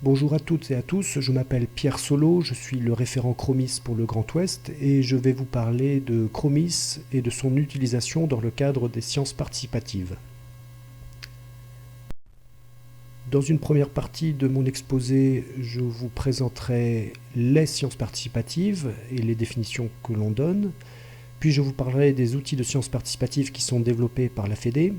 Bonjour à toutes et à tous, je m'appelle Pierre Solo, je suis le référent Chromis pour le Grand Ouest et je vais vous parler de Chromis et de son utilisation dans le cadre des sciences participatives. Dans une première partie de mon exposé, je vous présenterai les sciences participatives et les définitions que l'on donne, puis je vous parlerai des outils de sciences participatives qui sont développés par la Fédé.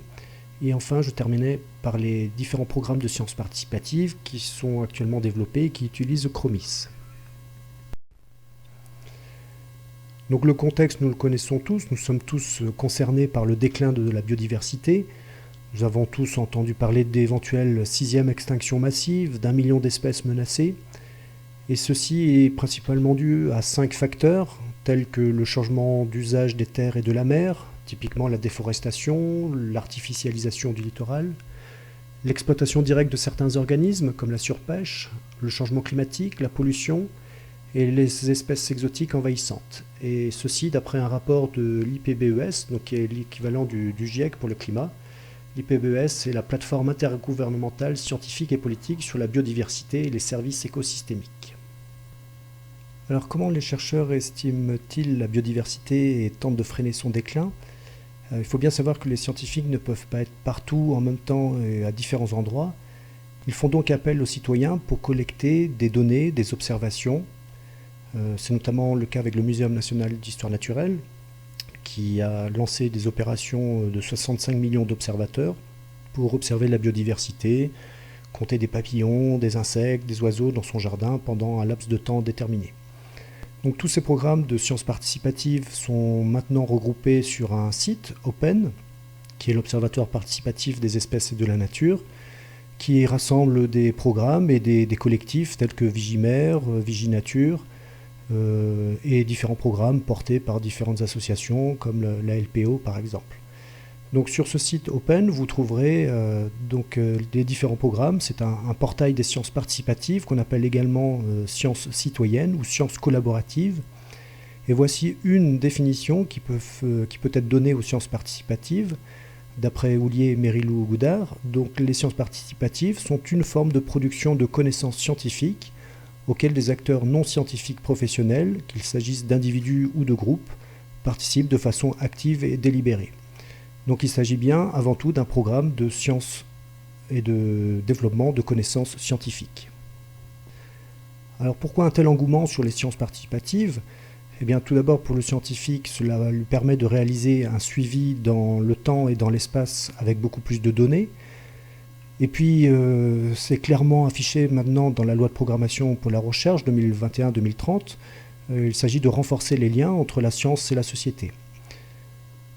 Et enfin, je terminerai par les différents programmes de sciences participatives qui sont actuellement développés et qui utilisent Chromis. Donc le contexte, nous le connaissons tous, nous sommes tous concernés par le déclin de la biodiversité. Nous avons tous entendu parler d'éventuelle sixième extinction massive, d'1 million d'espèces menacées. Et ceci est principalement dû à 5 facteurs, tels que le changement d'usage des terres et de la mer, typiquement la déforestation, l'artificialisation du littoral, l'exploitation directe de certains organismes comme la surpêche, le changement climatique, la pollution et les espèces exotiques envahissantes. Et ceci d'après un rapport de l'IPBES, donc qui est l'équivalent du GIEC pour le climat. L'IPBES, c'est la plateforme intergouvernementale scientifique et politique sur la biodiversité et les services écosystémiques. Alors comment les chercheurs estiment-ils la biodiversité et tentent de freiner son déclin ? Il faut bien savoir que les scientifiques ne peuvent pas être partout en même temps et à différents endroits. Ils font donc appel aux citoyens pour collecter des données, des observations. C'est notamment le cas avec le Muséum national d'histoire naturelle, qui a lancé des opérations de 65 millions d'observateurs pour observer la biodiversité, compter des papillons, des insectes, des oiseaux dans son jardin pendant un laps de temps déterminé. Donc tous ces programmes de sciences participatives sont maintenant regroupés sur un site open, qui est l'Observatoire participatif des espèces et de la nature, qui rassemble des programmes et des collectifs tels que Vigimère, Viginature, et différents programmes portés par différentes associations comme la LPO par exemple. Donc sur ce site open, vous trouverez les différents programmes. C'est un portail des sciences participatives qu'on appelle également sciences citoyennes ou sciences collaboratives. Et voici une définition qui peut être donnée aux sciences participatives, d'après Houlier et Mérilou-Goudard. Donc les sciences participatives sont une forme de production de connaissances scientifiques auxquelles des acteurs non scientifiques professionnels, qu'il s'agisse d'individus ou de groupes, participent de façon active et délibérée. Donc il s'agit bien avant tout d'un programme de sciences et de développement de connaissances scientifiques. Alors pourquoi un tel engouement sur les sciences participatives ? Eh bien tout d'abord pour le scientifique, cela lui permet de réaliser un suivi dans le temps et dans l'espace avec beaucoup plus de données. Et puis c'est clairement affiché maintenant dans la loi de programmation pour la recherche 2021-2030. Il s'agit de renforcer les liens entre la science et la société.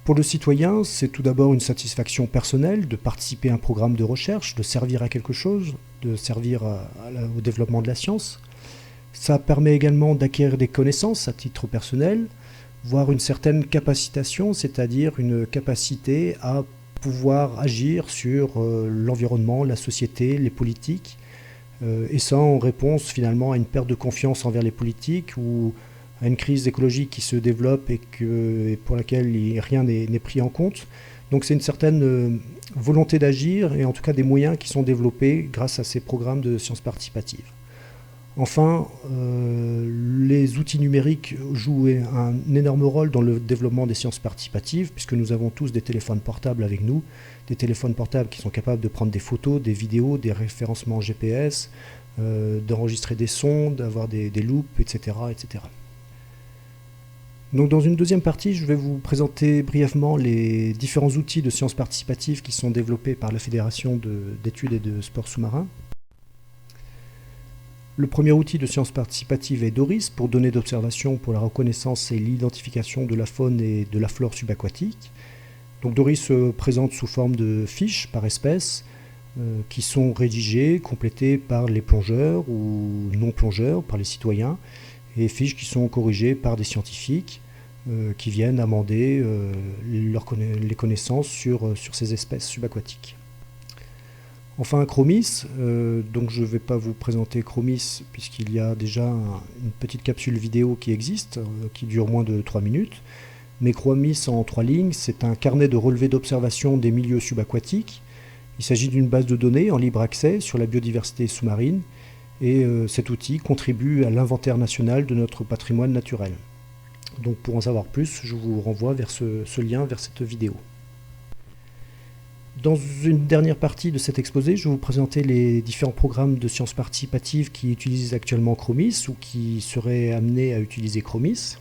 Pour le citoyen, c'est tout d'abord une satisfaction personnelle de participer à un programme de recherche, de servir à quelque chose, de servir au développement de la science. Ça permet également d'acquérir des connaissances à titre personnel, voire une certaine capacitation, c'est-à-dire une capacité à pouvoir agir sur l'environnement, la société, les politiques, et ça en réponse finalement à une perte de confiance envers les politiques ou à une crise écologique qui se développe et pour laquelle rien n'est pris en compte. Donc c'est une certaine volonté d'agir et en tout cas des moyens qui sont développés grâce à ces programmes de sciences participatives. Enfin, les outils numériques jouent un énorme rôle dans le développement des sciences participatives, puisque nous avons tous des téléphones portables avec nous, des téléphones portables qui sont capables de prendre des photos, des vidéos, des référencements GPS, d'enregistrer des sons, d'avoir des loupes, etc., etc. Donc dans une deuxième partie, je vais vous présenter brièvement les différents outils de sciences participatives qui sont développés par la Fédération d'études et de sports sous-marins. Le premier outil de sciences participatives est DORIS, pour données d'observation pour la reconnaissance et l'identification de la faune et de la flore subaquatique. Donc DORIS se présente sous forme de fiches par espèce qui sont rédigées, complétées par les plongeurs ou non-plongeurs, par les citoyens, et fiches qui sont corrigées par des scientifiques qui viennent amender les connaissances sur ces espèces subaquatiques. Enfin, Chromis, donc je ne vais pas vous présenter Chromis puisqu'il y a déjà une petite capsule vidéo qui existe, qui dure moins de 3 minutes. Mais Chromis en 3 lignes, c'est un carnet de relevés d'observation des milieux subaquatiques. Il s'agit d'une base de données en libre accès sur la biodiversité sous-marine Et cet outil contribue à l'inventaire national de notre patrimoine naturel. Donc pour en savoir plus, je vous renvoie vers ce lien, vers cette vidéo. Dans une dernière partie de cet exposé, je vais vous présenter les différents programmes de sciences participatives qui utilisent actuellement Chromis ou qui seraient amenés à utiliser Chromis.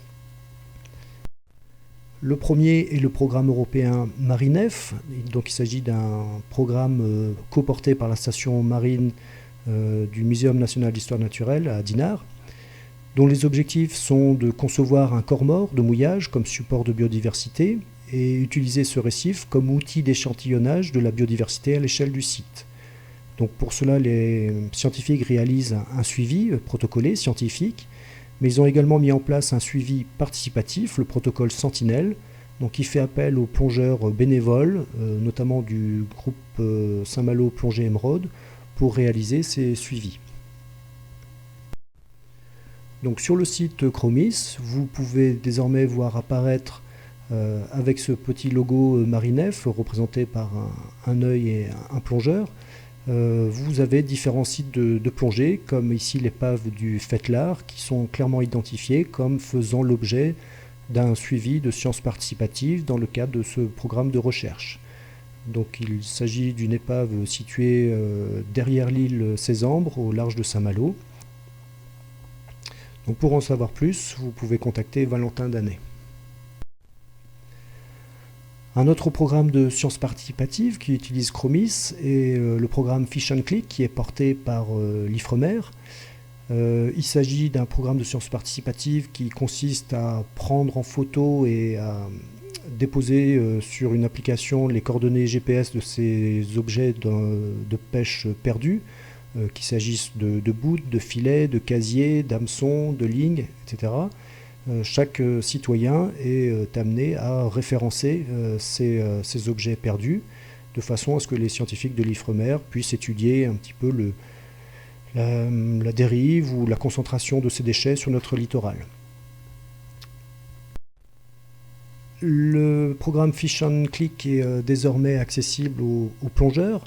Le premier est le programme européen MARINEF. Donc il s'agit d'un programme coporté par la station marine du Muséum national d'histoire naturelle à Dinard, dont les objectifs sont de concevoir un corps mort de mouillage comme support de biodiversité et utiliser ce récif comme outil d'échantillonnage de la biodiversité à l'échelle du site. Donc pour cela, les scientifiques réalisent un suivi protocolé scientifique, mais ils ont également mis en place un suivi participatif, le protocole Sentinelle, donc qui fait appel aux plongeurs bénévoles, notamment du groupe Saint-Malo Plongée Émeraude, pour réaliser ces suivis. Donc sur le site Chromis, vous pouvez désormais voir apparaître avec ce petit logo MARINEF représenté par un œil et un plongeur. Vous avez différents sites de plongée, comme ici l'épave du Fetlar, qui sont clairement identifiés comme faisant l'objet d'un suivi de sciences participatives dans le cadre de ce programme de recherche. Donc il s'agit d'une épave située derrière l'île Cézembre, au large de Saint-Malo. Donc pour en savoir plus, vous pouvez contacter Valentin Danet. Un autre programme de sciences participatives qui utilise Chromis est le programme Fish and Click qui est porté par l'Ifremer. Il s'agit d'un programme de sciences participatives qui consiste à prendre en photo et à déposer sur une application les coordonnées GPS de ces objets de pêche perdus, qu'il s'agisse de bouts, de filets, de casiers, d'hameçons, de lignes, etc. Chaque citoyen est amené à référencer ces objets perdus de façon à ce que les scientifiques de l'Ifremer puissent étudier un petit peu la dérive ou la concentration de ces déchets sur notre littoral. Le programme Fish and Click est désormais accessible aux plongeurs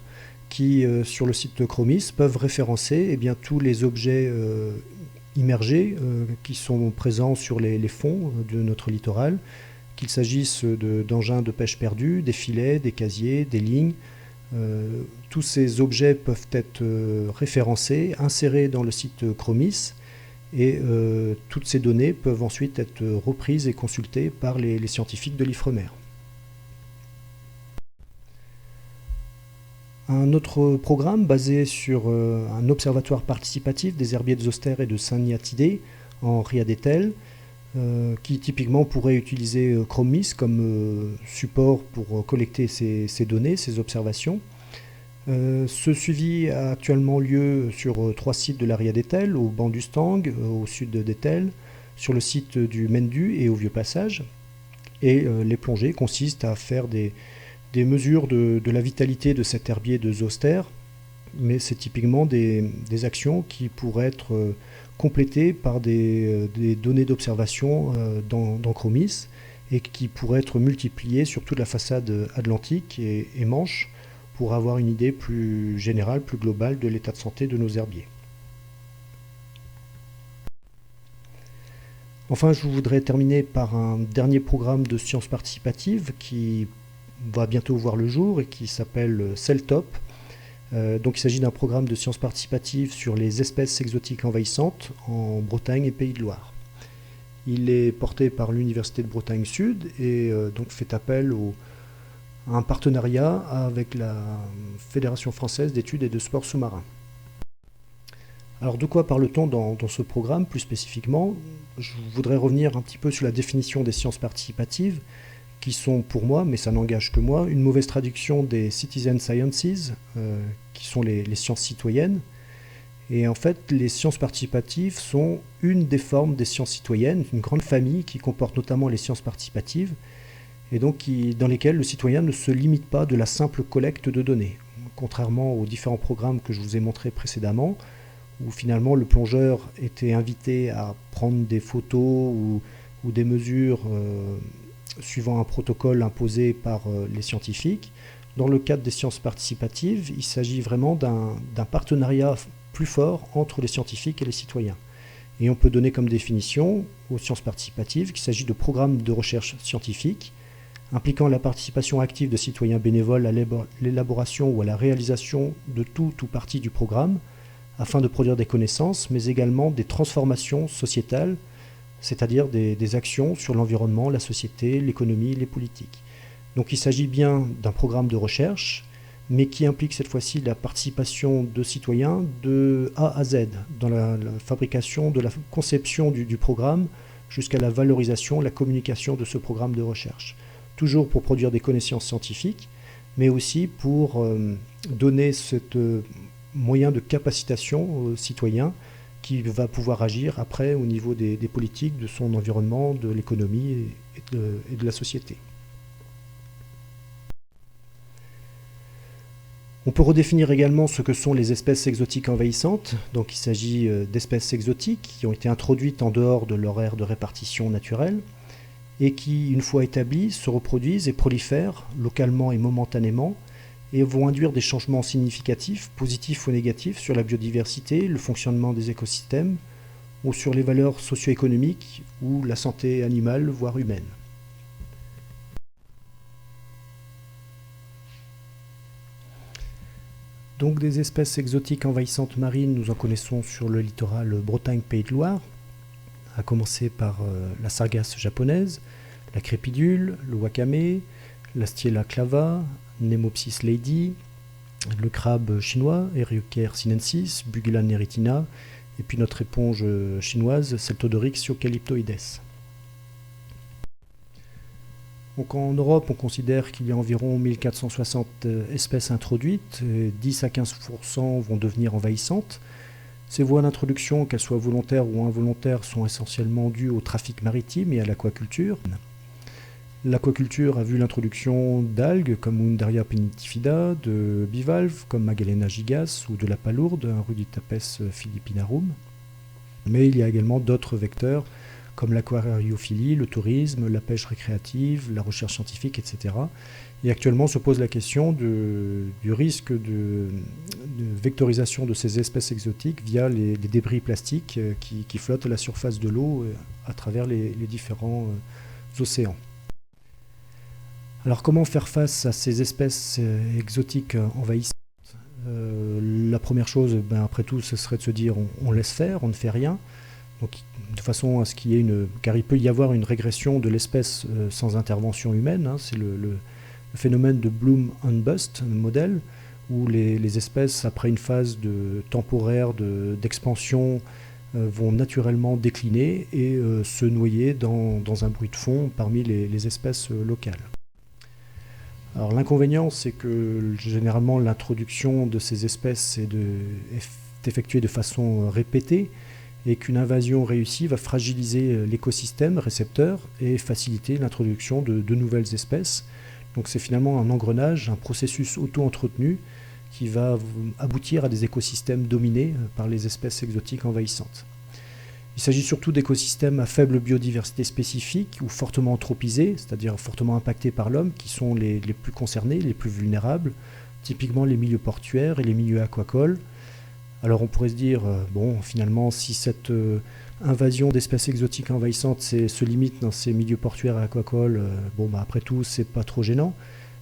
qui, sur le site de Chromis, peuvent référencer tous les objets immergés qui sont présents sur les fonds de notre littoral, qu'il s'agisse d'engins de pêche perdus, des filets, des casiers, des lignes. Tous ces objets peuvent être référencés, insérés dans le site Chromis, et toutes ces données peuvent ensuite être reprises et consultées par les scientifiques de l'Ifremer. Un autre programme basé sur un observatoire participatif des herbiers de Zoster et de Saint-Niatidé en Riadetel, qui typiquement pourrait utiliser Chromis comme support pour collecter ces données, ces observations. Ce suivi a actuellement lieu sur 3 sites de la Riadetel, au banc du Stang, au sud d'Etel, sur le site du Mendu et au Vieux Passage. Et les plongées consistent à faire des mesures de la vitalité de cet herbier de Zoster, mais c'est typiquement des actions qui pourraient être complétées par des données d'observation dans Chromis et qui pourraient être multipliées sur toute la façade atlantique et manche pour avoir une idée plus générale, plus globale de l'état de santé de nos herbiers. Enfin, je voudrais terminer par un dernier programme de sciences participatives qui va bientôt voir le jour et qui s'appelle CELTOP. Donc il s'agit d'un programme de sciences participatives sur les espèces exotiques envahissantes en Bretagne et Pays de Loire. Il est porté par l'Université de Bretagne Sud et donc fait appel à un partenariat avec la Fédération française d'études et de sports sous-marins. Alors de quoi parle-t-on dans ce programme plus spécifiquement? Je voudrais revenir un petit peu sur la définition des sciences participatives qui sont pour moi, mais ça n'engage que moi, une mauvaise traduction des Citizen Sciences, qui sont les sciences citoyennes. Et en fait, les sciences participatives sont une des formes des sciences citoyennes, une grande famille qui comporte notamment les sciences participatives, et donc dans lesquelles le citoyen ne se limite pas de la simple collecte de données. Contrairement aux différents programmes que je vous ai montrés précédemment, où finalement le plongeur était invité à prendre des photos ou des mesures suivant un protocole imposé par les scientifiques. Dans le cadre des sciences participatives, il s'agit vraiment d'un partenariat plus fort entre les scientifiques et les citoyens. Et on peut donner comme définition aux sciences participatives qu'il s'agit de programmes de recherche scientifique impliquant la participation active de citoyens bénévoles à l'élaboration ou à la réalisation de tout ou partie du programme afin de produire des connaissances, mais également des transformations sociétales, c'est-à-dire des actions sur l'environnement, la société, l'économie, les politiques. Donc il s'agit bien d'un programme de recherche, mais qui implique cette fois-ci la participation de citoyens de A à Z, dans la fabrication, de la conception du programme, jusqu'à la valorisation, la communication de ce programme de recherche. Toujours pour produire des connaissances scientifiques, mais aussi pour donner ce moyen de capacitation aux citoyens qui va pouvoir agir après au niveau des politiques, de son environnement, de l'économie et de la société. On peut redéfinir également ce que sont les espèces exotiques envahissantes. Donc il s'agit d'espèces exotiques qui ont été introduites en dehors de leur aire de répartition naturelle et qui, une fois établies, se reproduisent et prolifèrent localement et momentanément et vont induire des changements significatifs, positifs ou négatifs, sur la biodiversité, le fonctionnement des écosystèmes ou sur les valeurs socio-économiques ou la santé animale, voire humaine. Donc des espèces exotiques envahissantes marines, nous en connaissons sur le littoral Bretagne-Pays de Loire, à commencer par la sargasse japonaise, la crépidule, le wakame, la Stiela clava, Nemopsis lady, le crabe chinois, Eriocher sinensis, Bugula neritina, et puis notre éponge chinoise, Celtodorix eucalyptoides. Donc en Europe, on considère qu'il y a environ 1460 espèces introduites, et 10 à 15% vont devenir envahissantes. Ces voies d'introduction, qu'elles soient volontaires ou involontaires, sont essentiellement dues au trafic maritime et à l'aquaculture. L'aquaculture a vu l'introduction d'algues comme Undaria pennitifida, de bivalves comme Magellena gigas ou de la palourde, Ruditapes philippinarum. Mais il y a également d'autres vecteurs comme l'aquariophilie, le tourisme, la pêche récréative, la recherche scientifique, etc. Et actuellement se pose la question du risque de vectorisation de ces espèces exotiques via les débris plastiques qui flottent à la surface de l'eau à travers les différents océans. Alors comment faire face à ces espèces exotiques envahissantes ? La première chose, après tout, ce serait de se dire on laisse faire, on ne fait rien. Donc, de façon à ce qu'il y ait car il peut y avoir une régression de l'espèce sans intervention humaine. C'est le phénomène de Bloom and Bust, un modèle, où les espèces, après une phase temporaire d'expansion, vont naturellement décliner et se noyer dans un bruit de fond parmi les espèces locales. Alors l'inconvénient, c'est que généralement l'introduction de ces espèces est effectuée de façon répétée et qu'une invasion réussie va fragiliser l'écosystème récepteur et faciliter l'introduction de nouvelles espèces. Donc c'est finalement un engrenage, un processus auto-entretenu qui va aboutir à des écosystèmes dominés par les espèces exotiques envahissantes. Il s'agit surtout d'écosystèmes à faible biodiversité spécifique ou fortement anthropisés, c'est-à-dire fortement impactés par l'homme, qui sont les plus concernés, les plus vulnérables, typiquement les milieux portuaires et les milieux aquacoles. Alors on pourrait se dire, finalement, si cette invasion d'espèces exotiques envahissantes se limite dans ces milieux portuaires et aquacoles, après tout, c'est pas trop gênant.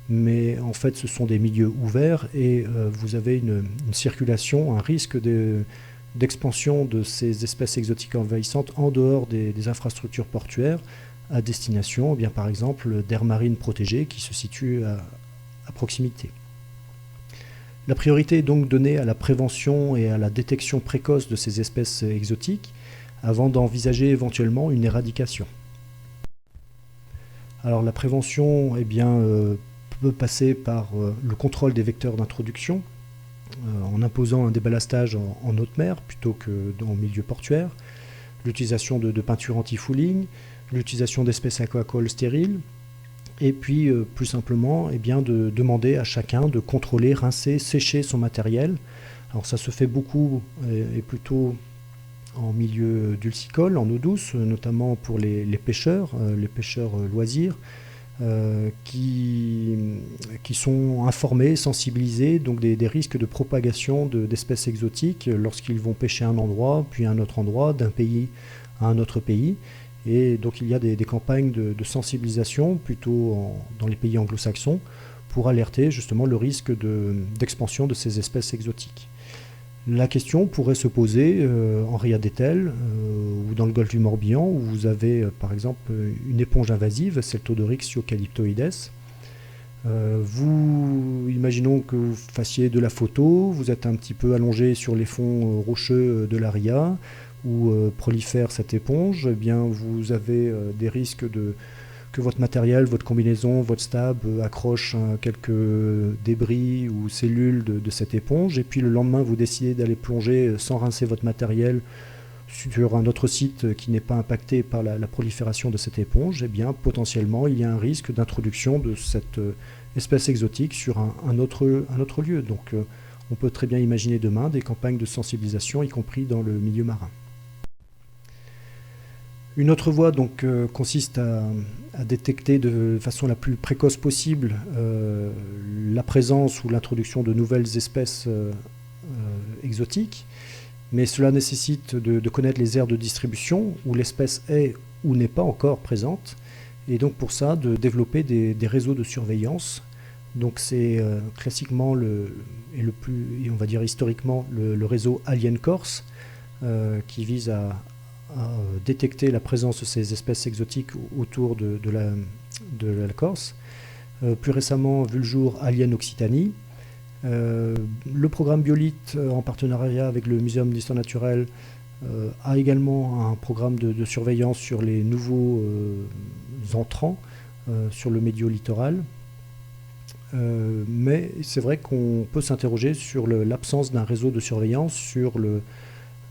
Mais en fait, ce sont des milieux ouverts et vous avez une circulation, un risque d'expansion de ces espèces exotiques envahissantes en dehors des infrastructures portuaires à destination, par exemple, d'aires marines protégées qui se situent à proximité. La priorité est donc donnée à la prévention et à la détection précoce de ces espèces exotiques avant d'envisager éventuellement une éradication. Alors la prévention peut passer par le contrôle des vecteurs d'introduction, en imposant un déballastage en haute mer plutôt qu'en milieu portuaire, l'utilisation de peintures anti-fouling, l'utilisation d'espèces aquacoles stériles, et puis plus simplement de demander à chacun de contrôler, rincer, sécher son matériel. Alors ça se fait beaucoup et plutôt en milieu dulcicole, en eau douce, notamment pour les pêcheurs loisirs, qui sont informés, sensibilisés donc des risques de propagation d'espèces exotiques lorsqu'ils vont pêcher à un endroit, puis à un autre endroit, d'un pays à un autre pays. Et donc il y a des campagnes de sensibilisation plutôt dans les pays anglo-saxons pour alerter justement le risque d'expansion de ces espèces exotiques. La question pourrait se poser en Ria d'Etel ou dans le golfe du Morbihan, où vous avez par exemple une éponge invasive, Celtodorix eucalyptoides. Imaginons que vous fassiez de la photo, vous êtes un petit peu allongé sur les fonds rocheux de la Ria, où prolifère cette éponge. Eh bien, vous avez des risques que votre matériel, votre combinaison, votre stab accroche quelques débris ou cellules de cette éponge, et puis le lendemain vous décidez d'aller plonger sans rincer votre matériel sur un autre site qui n'est pas impacté par la prolifération de cette éponge. Eh bien potentiellement il y a un risque d'introduction de cette espèce exotique sur un autre lieu. Donc on peut très bien imaginer demain des campagnes de sensibilisation, y compris dans le milieu marin. Une autre voie donc, consiste à détecter de façon la plus précoce possible la présence ou l'introduction de nouvelles espèces exotiques, mais cela nécessite de connaître les aires de distribution où l'espèce est ou n'est pas encore présente, et donc pour ça de développer des réseaux de surveillance. Donc c'est classiquement et on va dire historiquement le réseau Alien Corse qui vise à détecter la présence de ces espèces exotiques autour de la Corse. Plus récemment, vu le jour Alien Occitanie. Le programme Biolite, en partenariat avec le Muséum d'Histoire Naturelle, a également un programme de surveillance sur les nouveaux entrants sur le médio-littoral. Mais c'est vrai qu'on peut s'interroger sur l'absence d'un réseau de surveillance sur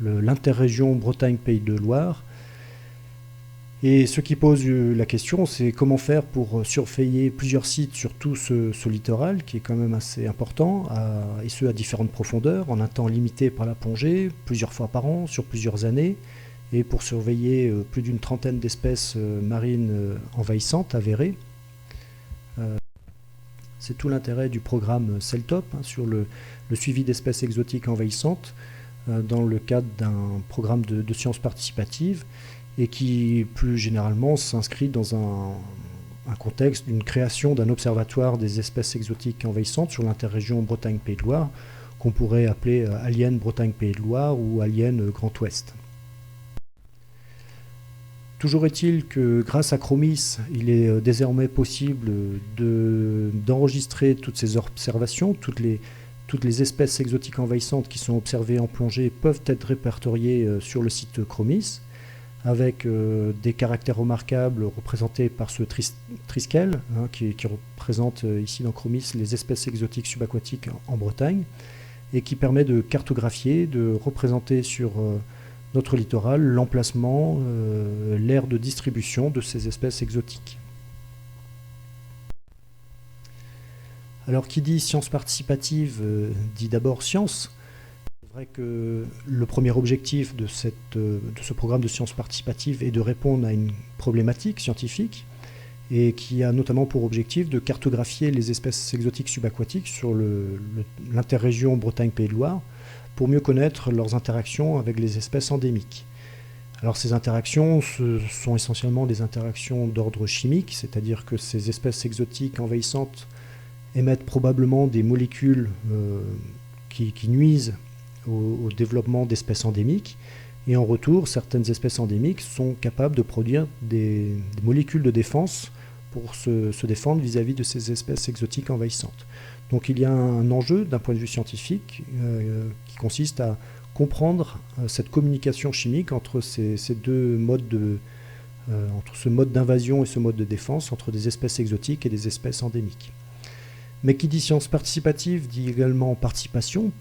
l'interrégion Bretagne-Pays de Loire. Et ce qui pose la question, c'est comment faire pour surveiller plusieurs sites sur tout ce littoral, qui est quand même assez important, et ce à différentes profondeurs, en un temps limité par la plongée, plusieurs fois par an, sur plusieurs années, et pour surveiller plus d'une trentaine d'espèces marines envahissantes, avérées. C'est tout l'intérêt du programme CELTOP, sur le suivi d'espèces exotiques envahissantes, dans le cadre d'un programme de sciences participatives, et qui plus généralement s'inscrit dans un contexte d'une création d'un observatoire des espèces exotiques envahissantes sur l'interrégion Bretagne-Pays de Loire, qu'on pourrait appeler Alien Bretagne-Pays de Loire ou Alien Grand Ouest. Toujours est-il que grâce à Chromis, il est désormais possible d'enregistrer toutes ces observations, toutes les espèces exotiques envahissantes qui sont observées en plongée peuvent être répertoriées sur le site Chromis, avec des caractères remarquables représentés par ce triskel, qui représente ici dans Chromis les espèces exotiques subaquatiques en Bretagne, et qui permet de cartographier, de représenter sur notre littoral l'emplacement, l'aire de distribution de ces espèces exotiques. Alors qui dit science participative dit d'abord science. C'est vrai que le premier objectif de ce programme de sciences participatives est de répondre à une problématique scientifique et qui a notamment pour objectif de cartographier les espèces exotiques subaquatiques sur l'interrégion Bretagne-Pays de Loire pour mieux connaître leurs interactions avec les espèces endémiques. Alors ces interactions sont essentiellement des interactions d'ordre chimique, c'est-à-dire que ces espèces exotiques envahissantes émettent probablement des molécules qui nuisent au développement d'espèces endémiques, et en retour, certaines espèces endémiques sont capables de produire des molécules de défense pour se défendre vis-à-vis de ces espèces exotiques envahissantes. Donc il y a un enjeu d'un point de vue scientifique qui consiste à comprendre cette communication chimique entre ces deux modes entre ce mode d'invasion et ce mode de défense, entre des espèces exotiques et des espèces endémiques. Mais qui dit science participative dit également participation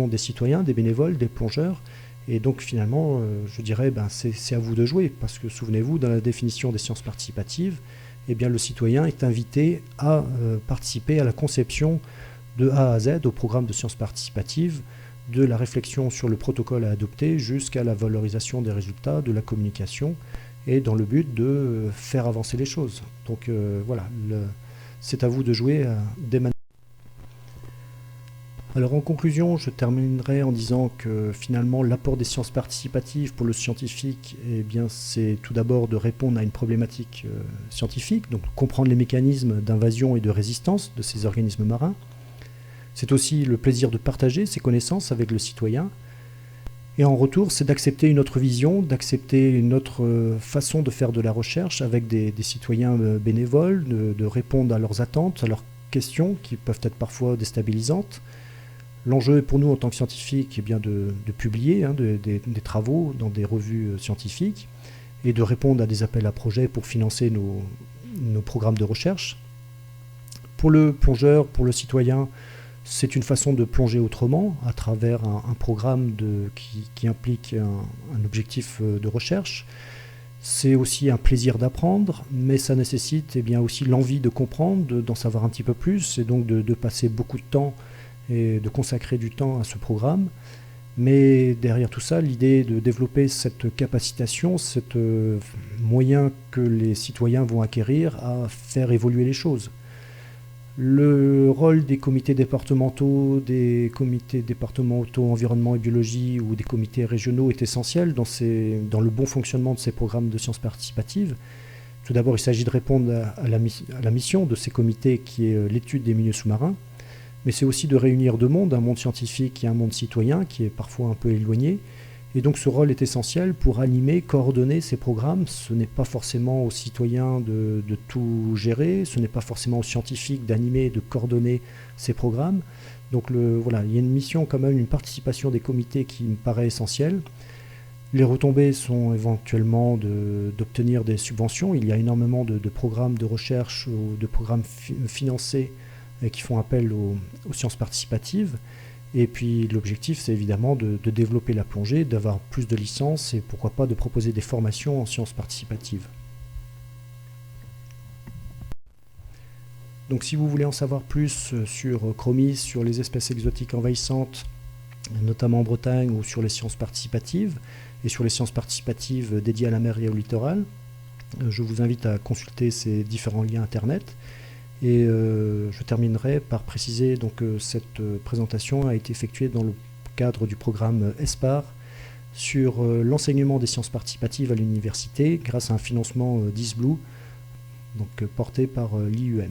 des citoyens, des bénévoles, des plongeurs. Et donc finalement, je dirais, c'est à vous de jouer, parce que souvenez-vous, dans la définition des sciences participatives, eh bien, le citoyen est invité à participer à la conception de A à Z au programme de sciences participatives, de la réflexion sur le protocole à adopter jusqu'à la valorisation des résultats, de la communication. et dans le but de faire avancer les choses. Donc voilà, c'est à vous de jouer dès maintenant. Alors en conclusion, je terminerai en disant que finalement l'apport des sciences participatives pour le scientifique, eh bien, c'est tout d'abord de répondre à une problématique scientifique, donc comprendre les mécanismes d'invasion et de résistance de ces organismes marins. C'est aussi le plaisir de partager ces connaissances avec le citoyen. Et en retour, c'est d'accepter une autre vision, d'accepter une autre façon de faire de la recherche avec des citoyens bénévoles, de répondre à leurs attentes, à leurs questions qui peuvent être parfois déstabilisantes. L'enjeu pour nous en tant que scientifiques est bien de publier des travaux dans des revues scientifiques et de répondre à des appels à projets pour financer nos programmes de recherche. Pour le plongeur, pour le citoyen, c'est une façon de plonger autrement à travers un programme qui implique un objectif de recherche. C'est aussi un plaisir d'apprendre, mais ça nécessite bien aussi l'envie de comprendre, d'en savoir un petit peu plus, et donc de passer beaucoup de temps et de consacrer du temps à ce programme. Mais derrière tout ça, l'idée de développer cette capacitation, ce moyen que les citoyens vont acquérir à faire évoluer les choses. Le rôle des comités départementaux environnement et biologie ou des comités régionaux est essentiel dans le bon fonctionnement de ces programmes de sciences participatives. Tout d'abord, il s'agit de répondre à la mission de ces comités qui est l'étude des milieux sous-marins, mais c'est aussi de réunir deux mondes, un monde scientifique et un monde citoyen qui est parfois un peu éloigné. Et donc ce rôle est essentiel pour animer, coordonner ces programmes. Ce n'est pas forcément aux citoyens de tout gérer, ce n'est pas forcément aux scientifiques d'animer et de coordonner ces programmes. Donc voilà, il y a une mission quand même, une participation des comités qui me paraît essentielle. Les retombées sont éventuellement d'obtenir des subventions. Il y a énormément de programmes de recherche ou de programmes financés qui font appel aux sciences participatives. Et puis l'objectif, c'est évidemment de développer la plongée, d'avoir plus de licences et pourquoi pas de proposer des formations en sciences participatives. Donc si vous voulez en savoir plus sur Chromis, sur les espèces exotiques envahissantes, notamment en Bretagne, ou sur les sciences participatives, et sur les sciences participatives dédiées à la mer et au littoral, je vous invite à consulter ces différents liens internet. Et je terminerai par préciser que cette présentation a été effectuée dans le cadre du programme ESPAR sur l'enseignement des sciences participatives à l'université grâce à un financement d'ISBLUE, porté par l'IUM.